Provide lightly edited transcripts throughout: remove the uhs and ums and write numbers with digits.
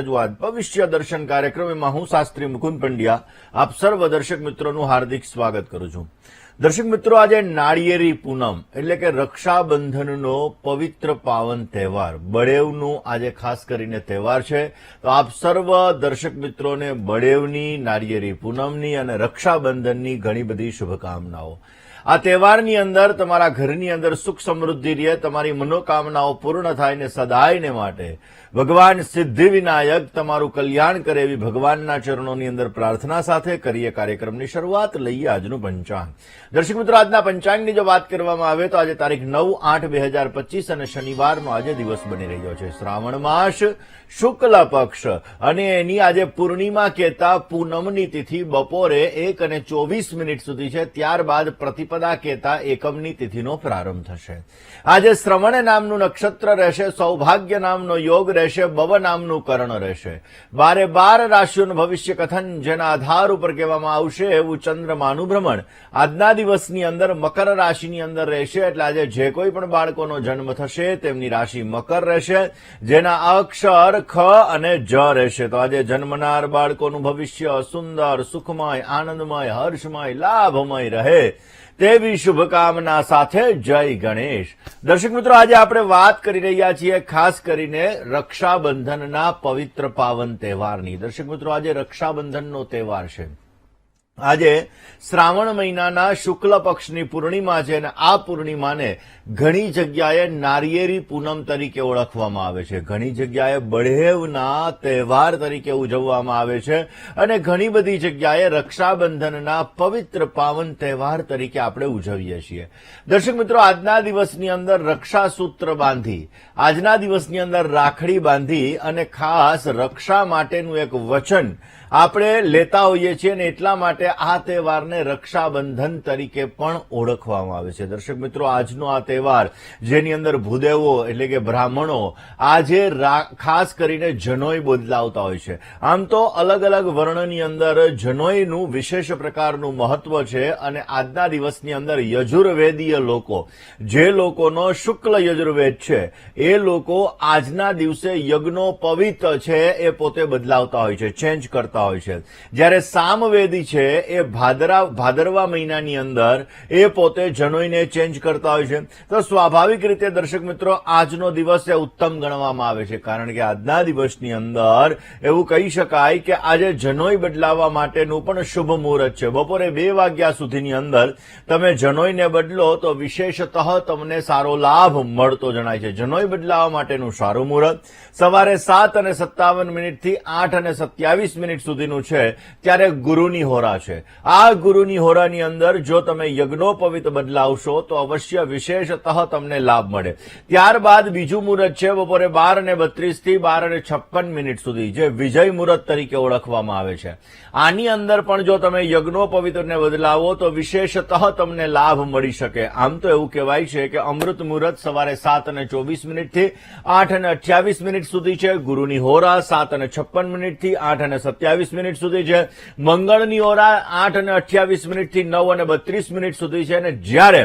રજૂઆત ભવિષ્ય દર્શન કાર્યક્રમમાં હું શાસ્ત્રી મુકુંદ પંડ્યા આપ સર્વ દર્શક મિત્રોનું હાર્દિક સ્વાગત કરું છું। દર્શક મિત્રો, આજે નાળિયેરી પૂનમ એટલે કે રક્ષાબંધનનો પવિત્ર પાવન તહેવાર બળેવનો આજે ખાસ કરીને તહેવાર છે। તો આપ સર્વ દર્શક મિત્રોને બળેવની, નાળિયેરી પૂનમની અને રક્ષાબંધનની ઘણી બધી શુભકામનાઓ। આ તહેવારની અંદર તમારા ઘરની અંદર સુખ સમૃદ્ધિ રહે, તમારી મનોકામનાઓ પૂર્ણ થાય ને સદાયને માટે ભગવાન સિદ્ધિ વિનાયક તમારું કલ્યાણ કરે એવી ભગવાનના ચરણોની અંદર પ્રાર્થના સાથે કરીએ કાર્યક્રમની શરૂઆત। લઈએ આજનું પંચાંગ। દર્શક મિત્રો, આજના પંચાંગની જો વાત કરવામાં આવે તો આજે તારીખ 9/8/2025 અને શનિવારનો આજે દિવસ બની રહ્યો છે શ્રાવણ માસ શુક્લ પક્ષ અને એની આજે પૂર્ણિમા કહેતા પૂનમની તિથિ બપોરે 1:24 સુધી છે। ત્યારબાદ પ્રતિપદા કહેતા એકમની તિથિનો પ્રારંભ થશે। આજે શ્રવણ નામનું નક્ષત્ર રહેશે, સૌભાગ્ય નામનો યોગ રહેશે, બવ નામનું કરણ રહેશે। 12 રાશિઓનું ભવિષ્ય કથન જેના આધાર ઉપર કહેવામાં આવશે એવું ચંદ્રમાનું ભ્રમણ આજના દિવસની અંદર મકર રાશિની અંદર રહેશે। એટલે આજે જે કોઈ પણ બાળકોનો જન્મ થશે તેમની રાશિ મકર રહેશે, જેના અક્ષર ખ અને જ રહેશે। તો આજે જન્મનાર બાળકોનું ભવિષ્ય સુંદર, સુખમય, આનંદમય, હર્ષમય, લાભમય રહે તેવી શુભકામના સાથે જય ગણેશ। દર્શક મિત્રો, આજે આપણે વાત કરી રહ્યા છીએ ખાસ કરીને રક્ષાબંધનના પવિત્ર પાવન તહેવારની। દર્શક મિત્રો, આજે રક્ષાબંધનનો તહેવાર છે। આજે શ્રાવણ મહિનાના શુક્લ પક્ષની પૂર્ણિમા છે અને આ પૂર્ણિમાને ઘણી જગ્યાએ નાળિયેરી પૂનમ તરીકે ઓળખવામાં આવે છે, ઘણી જગ્યાએ બળેવના તહેવાર તરીકે ઉજવવામાં આવે છે અને ઘણી બધી જગ્યાએ રક્ષાબંધનના પવિત્ર પાવન તહેવાર તરીકે આપણે ઉજવીએ છીએ। દર્શક મિત્રો, આજના દિવસની અંદર રક્ષાસૂત્ર બાંધી, આજના દિવસની અંદર રાખડી બાંધી અને ખાસ રક્ષા માટેનું એક વચન આપણે લેતા હોઈએ છીએ અને એટલા માટે આ તહેવારને રક્ષાબંધન તરીકે પણ ઓળખવામાં આવે છે। દર્શક મિત્રો, આજનો આ તહેવાર જેની અંદર ભૂદેવો એટલે કે બ્રાહ્મણો આજે ખાસ કરીને જનોઈ બદલાવતા હોય છે। આમ તો અલગ અલગ વર્ણની અંદર જનોઈનું વિશેષ પ્રકારનું મહત્વ છે અને આજના દિવસની અંદર યજુર્વેદીય લોકો, જે લોકોનો શુક્લ યજુર્વેદ છે, એ લોકો આજના દિવસે યજ્ઞોપવિત છે એ પોતે બદલાવતા હોય છે, ચેન્જ કરતા હોય છે। જ્યારે સામવેદી છે એ ભાદરવા મહિનાની અંદર એ પોતે જનોઈને ચેન્જ કરતા હોય છે। તો સ્વાભાવિક રીતે દર્શક મિત્રો, આજનો દિવસ એ ઉત્તમ ગણવામાં આવે છે, કારણ કે આજના દિવસની અંદર એવું કહી શકાય કે આજે જનોઈ બદલાવવા માટેનું પણ શુભ મુહૂર્ત છે। બપોરે 2 વાગ્યા સુધીની અંદર તમે જનોઈને બદલો તો વિશેષતઃ તમને સારો લાભ મળતો જણાય છે। જનોઈ બદલાવવા માટેનું સારું મુહૂર્ત સવારે 7:57 થી 8:27 સુધીનું છે, ત્યારે ગુરુની હોરા છે। આ ગુરુની હોરાની અંદર જો તમે યજ્ઞોપવિત બદલાવશો તો અવશ્ય વિશેષતઃ તમને લાભ મળે। ત્યારબાદ બીજું મુહૂર્ત છે બપોરે 12:32 થી 12:56 સુધી, જે વિજય મુહૂર્ત તરીકે ઓળખવામાં આવે છે। આની અંદર પણ જો તમે યજ્ઞોપવિતને બદલાવો તો વિશેષતઃ તમને લાભ મળી શકે। આમ તો એવું કહેવાય છે કે અમૃત મુહૂર્ત સવારે 7:24 થી 8:28 સુધી છે, ગુરુની હોરા 7:56 થી 8:27 સુધી છે, મંગળની હોરા 8:28 થી 9:32 સુધી છે અને જ્યારે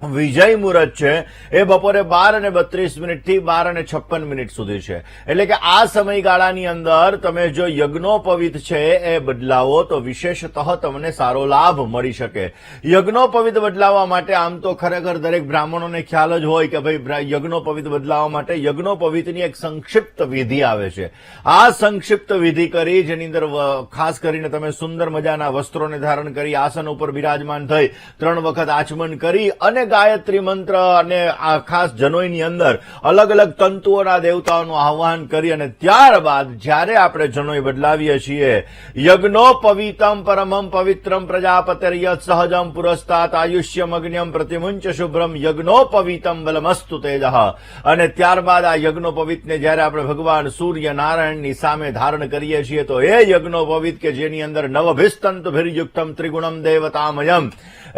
વિજય મુહૂર્ત છે એ બપોરે 12:32 થી 12:56 સુધી છે। એટલે કે આ સમયગાળાની અંદર તમે જો યજ્ઞોપવિત છે એ બદલાવો તો વિશેષતઃ તમને સારો લાભ મળી શકે। યજ્ઞોપવિત બદલાવવા માટે આમ તો ખરેખર દરેક બ્રાહ્મણોને ખ્યાલ જ હોય કે ભાઈ યજ્ઞોપવિત બદલાવવા માટે યજ્ઞોપવિતની એક સંક્ષિપ્ત વિધિ આવે છે। આ સંક્ષિપ્ત વિધિ કરી જેની અંદર ખાસ કરીને તમે સુંદર મજાના વસ્ત્રોને ધારણ કરી આસન ઉપર બિરાજમાન થઈ 3 વખત આચમન કરી અને ગાયત્રી મંત્ર અને આ ખાસ જનોઈની અંદર અલગ અલગ તંતુઓના દેવતાઓનું આહ્વાન કરી અને ત્યારબાદ જ્યારે આપણે જનોઈ બદલાવીએ છીએ, યજ્ઞોપવિતમ પરમમ પવિત્રમ પ્રજાપતિર્યત સહજમ પુરસ્તાત આયુષ્યમ અગ્ન્યમ પ્રતિમુંચ શુભ્રમ યજ્ઞોપવિતમ બલમસ્તુ તેજઃ। અને ત્યારબાદ આ યજ્ઞોપવિતને જ્યારે આપણે ભગવાન સૂર્ય નારાયણની સામે ધારણ કરીએ છીએ તો એ યજ્ઞોપવિત કે જેની અંદર નવભિસ્તંતુભિર્યુક્તમ ત્રિગુણમ દેવતામયમ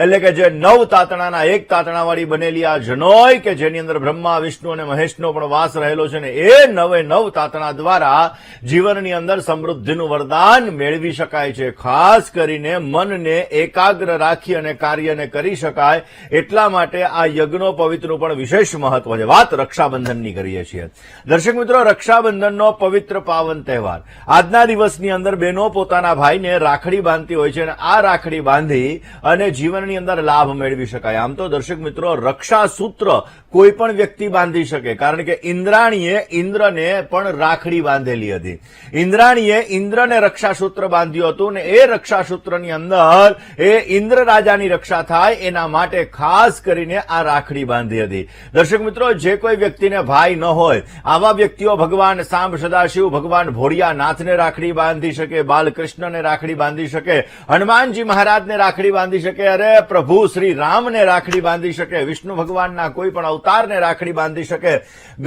એટલે કે જે 9 તાતણાના એક તાતણા તાતણાવાળી બનેલી આ જનોય કે જેની અંદર બ્રહ્મા વિષ્ણુ અને મહેશનો પણ વાસ રહેલો છે ને એ 9 તાતણા દ્વારા જીવનની અંદર સમૃદ્ધિનું વરદાન મેળવી શકાય છે. ખાસ કરીને મનને એકાગ્ર રાખી અને કાર્યને કરી શકાય એટલા માટે આ યજ્ઞો પવિત્રનું પણ વિશેષ મહત્વ છે. વાત રક્ષાબંધનની કરીએ છીએ. દર્શક મિત્રો, રક્ષાબંધનનો પવિત્ર પાવન તહેવાર. આજના દિવસની અંદર બહેનો પોતાના ભાઈને રાખડી બાંધતી હોય છે અને આ રાખડી બાંધી અને જીવનની અંદર લાભ મેળવી શકાય. આમ તો દર્શક મિત્રો, રક્ષા સૂત્ર કોઈ પણ વ્યક્તિ બાંધી શકે, કારણ કે ઇન્દ્રાણીએ ઇન્દ્રને પણ રાખડી બાંધેલી હતી. ઇન્દ્રાણીએ ઇન્દ્રને રક્ષાસૂત્ર બાંધ્યું હતું અને એ રક્ષાસૂત્રની અંદર એ ઇન્દ્ર રાજાની રક્ષા થાય એના માટે ખાસ કરીને આ રાખડી બાંધી હતી. દર્શક મિત્રો, જે કોઈ વ્યક્તિને ભાઈ ન હોય આવા વ્યક્તિઓ ભગવાન સાંબ સદાશિવ, ભગવાન ભોળિયાનાથને રાખડી બાંધી શકે, બાલકૃષ્ણને રાખડી બાંધી શકે, હનુમાનજી મહારાજને રાખડી બાંધી શકે, અરે પ્રભુ શ્રી રામને રાખડી બાંધી શકે, વિષ્ણુ ભગવાનના કોઈ પણ અવતારને રાખડી બાંધી શકે,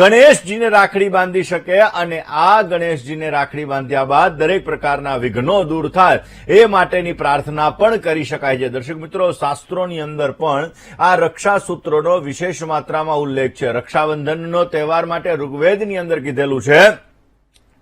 ગણેશજીને રાખડી બાંધી શકે અને આ ગણેશજીને રાખડી બાંધ્યા બાદ દરેક પ્રકારના વિઘ્નો દૂર થાય એ માટેની પ્રાર્થના પણ કરી શકાય છે. દર્શક મિત્રો, શાસ્ત્રોની અંદર પણ આ રક્ષાસૂત્રોનો વિશેષ માત્રામાં ઉલ્લેખ છે. રક્ષાબંધનનો તહેવાર માટે ઋગ્વેદની અંદર કીધેલું છે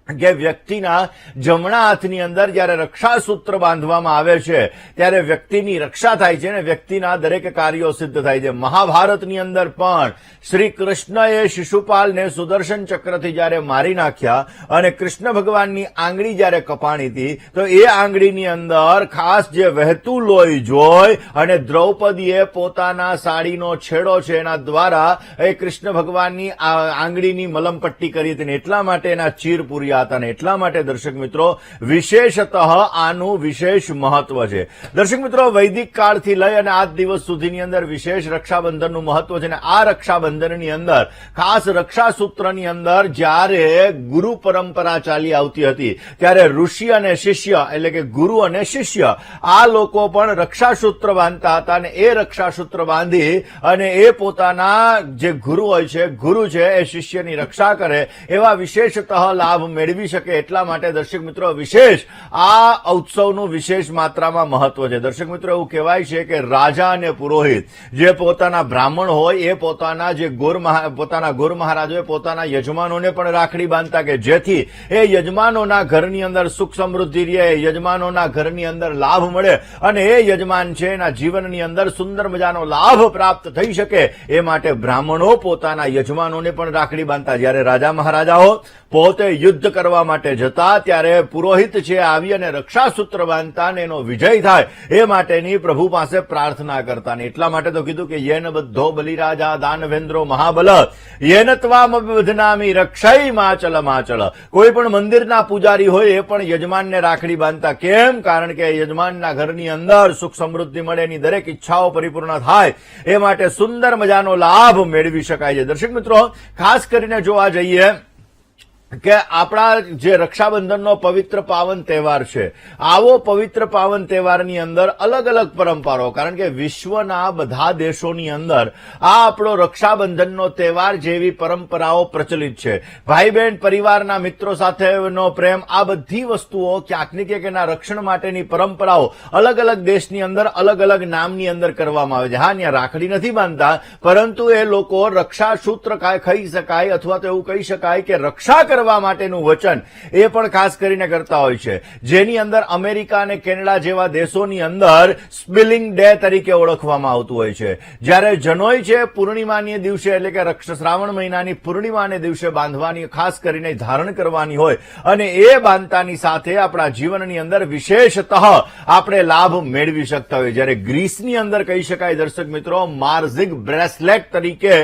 કે વ્યક્તિના જમણા હાથની અંદર જયારે રક્ષાસૂત્ર બાંધવામાં આવે છે ત્યારે વ્યક્તિની રક્ષા થાય છે અને વ્યક્તિના દરેક કાર્યો સિદ્ધ થાય છે. મહાભારતની અંદર પણ શ્રી કૃષ્ણએ શિશુપાલને સુદર્શન ચક્રથી જયારે મારી નાખ્યા અને કૃષ્ણ ભગવાનની આંગળી જયારે કપાણી હતી તો એ આંગળીની અંદર ખાસ જે વહેતું લોહી જોઈ અને દ્રૌપદીએ પોતાના સાડીનો છેડો છે એના દ્વારા એ કૃષ્ણ ભગવાનની આંગળીની મલમપટ્ટી કરી હતી. એટલા માટે એના ચીર પૂર્યા હતા અને એટલા માટે દર્શક મિત્રો, વિશેષતઃ આનું વિશેષ મહત્વ છે. દર્શક મિત્રો, વૈદિક કાળથી લઈ અને આજ દિવસ સુધીની અંદર વિશેષ રક્ષાબંધનનું મહત્વ છે અને આ રક્ષાબંધનની અંદર ખાસ રક્ષાસૂત્રની અંદર જ્યારે ગુરુ પરંપરા ચાલી આવતી હતી ત્યારે ઋષિ અને શિષ્ય એટલે કે ગુરુ અને શિષ્ય આ લોકો પણ રક્ષાસૂત્ર બાંધતા હતા અને એ રક્ષાસૂત્ર બાંધી અને એ પોતાના જે ગુરુ હોય છે, ગુરુ છે એ શિષ્યની રક્ષા કરે એવા વિશેષતઃ લાભ મેળવી શકે એટલા માટે દર્શક મિત્રો, વિશેષ આ ઉત્સવનું વિશેષ માત્રામાં મહત્વ છે. દર્શક મિત્રો, એવું કહેવાય છે કે રાજા અને પુરોહિત જે પોતાના બ્રાહ્મણ હોય એ પોતાના જે પોતાના ગોર મહારાજ હોય પોતાના યજમાનોને પણ રાખડી બાંધતા કે જેથી એ યજમાનોના ઘરની અંદર સુખ સમૃદ્ધિ રહે, યજમાનોના ઘરની અંદર લાભ મળે અને એ યજમાન છે એના જીવનની અંદર સુંદર મજાનો લાભ પ્રાપ્ત થઈ શકે એ માટે બ્રાહ્મણો પોતાના યજમાનોને પણ રાખડી બાંધતા. જ્યારે રાજા મહારાજાઓ પોતે યુદ્ધ કરવા માટે જતા ત્યારે પુરોહિત છે આવી અને રક્ષાસૂત્ર બાંધતા અને એનો વિજય થાય એ માટેની પ્રભુ પાસે પ્રાર્થના કરતા. એટલા માટે તો કીધું કે યેન બધ્ધો બલિરાજા દાનવેન્દ્રો મહાબલ યેન ત્વામ બધનામી રક્ષય માચલ માચલ. કોઈ પણ મંદિરના પૂજારી હોય એ પણ યજમાનને રાખડી બાંધતા. કેમ? કારણ કે યજમાનના ઘરની અંદર સુખ સમૃદ્ધિ મળે, એની દરેક ઈચ્છાઓ પરિપૂર્ણ થાય એ માટે સુંદર મજાનો લાભ મેળવી શકાય છે. દર્શક મિત્રો, ખાસ કરીને જોવા જઈએ કે આપણા જે રક્ષાબંધનનો પવિત્ર પાવન તહેવાર છે, આવો પવિત્ર પાવન તહેવારની અંદર અલગ અલગ પરંપરાઓ, કારણ કે વિશ્વના બધા દેશોની અંદર આ આપણો રક્ષાબંધનનો તહેવાર જેવી પરંપરાઓ પ્રચલિત છે. ભાઈ બહેન, પરિવારના મિત્રો સાથેનો પ્રેમ, આ બધી વસ્તુઓ ક્યાંક ને ક્યાંક એના રક્ષણ માટેની પરંપરાઓ અલગ અલગ દેશની અંદર અલગ અલગ નામની અંદર કરવામાં આવે છે. હા, ત્યાં રાખડી નથી બાંધતા, પરંતુ એ લોકો રક્ષાસૂત્ર ખાઈ શકાય અથવા તો એવું કહી શકાય કે રક્ષા કરવા માટેનું વચન એ પણ ખાસ કરીને કરતા હોય છે, જેની અંદર અમેરિકા અને કેનેડા જેવા દેશોની અંદર સ્પિલિંગ ડે તરીકે ઓળખવામાં આવતું હોય છે. જ્યારે જનોઈ છે પૂર્ણિમાની દિવસે એટલે કે શ્રાવણ મહિનાની પૂર્ણિમાને દિવસે બાંધવાની, ખાસ કરીને ધારણ કરવાની હોય અને એ બાંધતાની સાથે આપણા જીવનની અંદર વિશેષતઃ આપણે લાભ મેળવી શકતા હોય. જ્યારે ગ્રીસની અંદર કહી શકાય દર્શક મિત્રો, માર્ઝિગ બ્રેસલેટ તરીકે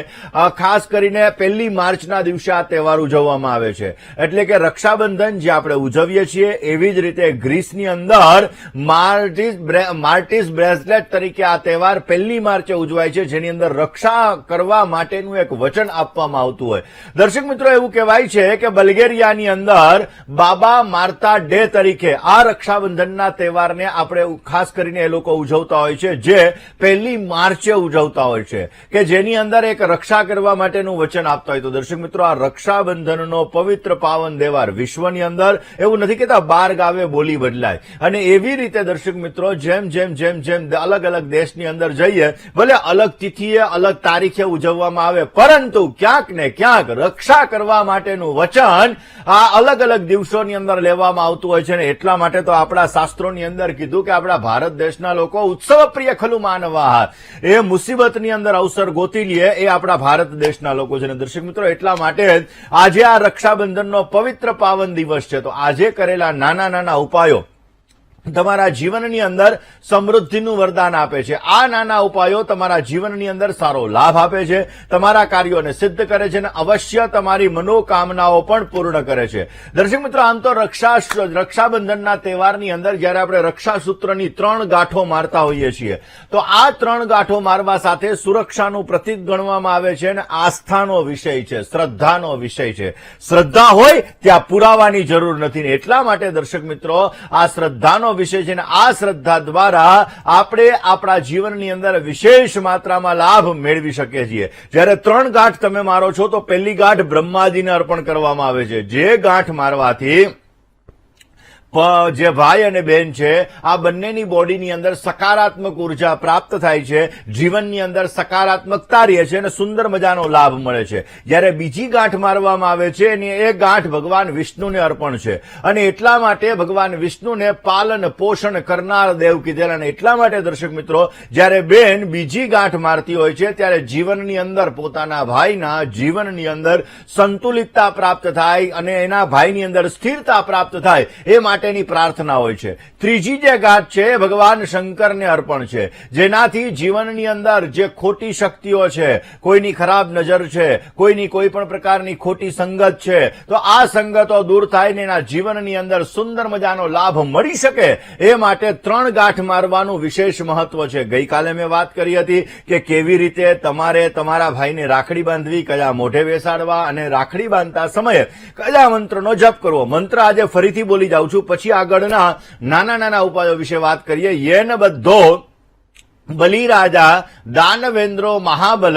ખાસ કરીને 1 માર્ચના દિવસે આ તહેવાર ઉજવવામાં આવે છે. એટલે કે રક્ષાબંધન જે આપણે ઉજવીએ છીએ એવી જ રીતે ગ્રીસની અંદર માર્ટિસ બ્રેસલેટ તરીકે આ તહેવાર 1 માર્ચે ઉજવાય છે, જેની અંદર રક્ષા કરવા માટેનું એક વચન આપવામાં આવતું હોય. દર્શક મિત્રો, એવું કહેવાય છે કે બલ્ગેરિયાની અંદર બાબા માર્તા ડે તરીકે આ રક્ષાબંધનના તહેવારને આપણે ખાસ કરીને એ લોકો ઉજવતા હોય છે, જે 1 માર્ચે ઉજવતા હોય છે કે જેની અંદર એક રક્ષા કરવા માટેનું વચન આપતા હોય. તો દર્શક મિત્રો, આ રક્ષાબંધનનો પવિત્ર પવિત્ર પાવન તહેવાર વિશ્વની અંદર એવું નથી કહેતા 12 ગાવે બોલી બદલાય. અને એવી રીતે દર્શક મિત્રો જેમ જેમ જેમ જેમ અલગ અલગ દેશની અંદર જઈએ, ભલે અલગ તિથિએ અલગ તારીખે ઉજવવામાં આવે, પરંતુ ક્યાંક ને ક્યાંક રક્ષા કરવા માટેનું વચન આ અલગ અલગ દિવસોની અંદર લેવામાં આવતું હોય છે. ને એટલા માટે તો આપણા શાસ્ત્રોની અંદર કીધું કે આપણા ભારત દેશના લોકો ઉત્સવ પ્રિય ખલુ માનવા, એ મુસીબતની અંદર અવસર ગોતી લે એ આપણા ભારત દેશના લોકો છે. દર્શક મિત્રો એટલા માટે આજે આ રક્ષાબંધનનો પવિત્ર પાવન દિવસ છે. તો આજે કરેલા નાના નાના ઉપાયો તમારા જીવનની અંદર સમૃદ્ધિનું વરદાન આપે છે. આ નાના ઉપાયો તમારા જીવનની અંદર સારો લાભ આપે છે, તમારા કાર્યોને સિદ્ધ કરે છે અને અવશ્ય તમારી મનોકામનાઓ પણ પૂર્ણ કરે છે. દર્શક મિત્રો, આમ તો રક્ષાબંધનના તહેવારની અંદર જયારે આપણે રક્ષાસૂત્રની 3 ગાંઠો મારતા હોઈએ છીએ, તો આ 3 ગાંઠો મારવા સાથે સુરક્ષાનું પ્રતીક ગણવામાં આવે છે અને આસ્થાનો વિષય છે, શ્રદ્ધાનો વિષય છે. શ્રદ્ધા હોય ત્યાં પુરાવાની જરૂર નથી. એટલા માટે દર્શક મિત્રો, આ શ્રદ્ધાનો વિષય છે અને આ શ્રદ્ધા દ્વારા આપણે આપણા જીવનની અંદર વિશેષ માત્રામાં લાભ મેળવી શકીએ છીએ. જ્યારે 3 ગાંઠ તમે મારો છો તો પહેલી ગાંઠ બ્રહ્માજીને અર્પણ કરવામાં આવે છે. જે ગાંઠ મારવાથી જે ભાઈ અને બહેન છે આ બંનેની બોડીની અંદર સકારાત્મક ઉર્જા પ્રાપ્ત થાય છે, જીવનની અંદર સકારાત્મકતા રહે છે અને સુંદર મજાનો લાભ મળે છે. જ્યારે બીજી ગાંઠ મારવામાં આવે છે અને એ ગાંઠ ભગવાન વિષ્ણુને અર્પણ છે. અને એટલા માટે ભગવાન વિષ્ણુને પાલન પોષણ કરનાર દેવ કીધેલા. અને એટલા માટે દર્શક મિત્રો, જ્યારે બેન બીજી ગાંઠ મારતી હોય છે ત્યારે જીવનની અંદર પોતાના ભાઈના જીવનની અંદર સંતુલિતતા પ્રાપ્ત થાય અને એના ભાઈની અંદર સ્થિરતા પ્રાપ્ત થાય એ માટેની પ્રાર્થના હોય છે. ત્રીજી જે ગાંઠ છે એ ભગવાન શંકરને અર્પણ છે, જેનાથી જીવનની અંદર જે ખોટી શક્તિઓ છે, કોઈની ખરાબ નજર છે, કોઈની કોઈ પણ પ્રકારની ખોટી સંગત છે, તો આ સંગતો દૂર થાય ને એના જીવનની અંદર સુંદર મજાનો લાભ મળી શકે એ માટે 3 ગાંઠ મારવાનું વિશેષ મહત્વ છે. ગઈકાલે મેં વાત કરી હતી કે કેવી રીતે તમારે તમારા ભાઈને રાખડી બાંધવી, કયા મોઢે બેસાડવા અને રાખડી બાંધતા સમયે કયા મંત્રનો જપ કરવો. મંત્ર આજે ફરીથી બોલી જાઉં છું, પછી આગળના નાના નાના ઉપાયો વિશે વાત કરીએ. યેન બધો બલિરાજા દાનવેન્દ્રો મહાબલ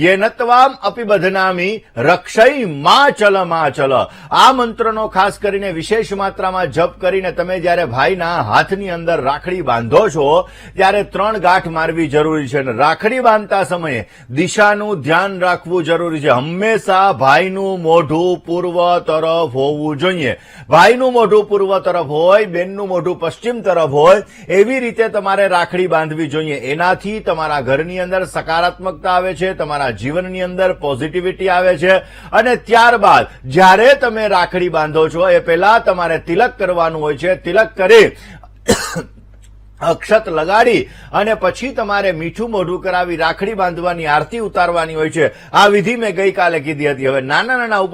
યેનત્વામ અપી બધનામી રક્ષઈ માચલ માચલ. આ મંત્રનો ખાસ કરીને વિશેષ માત્રામાં જપ કરીને તમે જ્યારે ભાઈના હાથની અંદર રાખડી બાંધો છો ત્યારે 3 ગાંઠ મારવી જરૂરી છે. રાખડી બાંધતા સમયે દિશાનું ધ્યાન રાખવું જરૂરી છે. હંમેશા ભાઈનું મોઢું પૂર્વ તરફ હોવું જોઈએ. ભાઈનું મોઢું પૂર્વ તરફ હોય, બેનનું મોઢું પશ્ચિમ તરફ હોય, એવી રીતે તમારે રાખડી બાંધવી જોઈએ. એનાથી તમારા ઘરની અંદર સકારાત્મકતા આવે છે, તમારા જીવનની અંદર પોઝિટિવિટી આવે છે. અને ત્યારબાદ જ્યારે તમે રાખડી બાંધો છો એ પહેલા તમારે તિલક કરવાનું હોય છે. તિલક કરી અક્ષત લગાડી અને પછી તમારે મીઠું મોઢું કરાવી રાખડી બાંધવાની આરતી ઉતારવાની હોય છે. આ વિધિ મેં ગઈકાલે કીધી હતી. હવે નાના નાના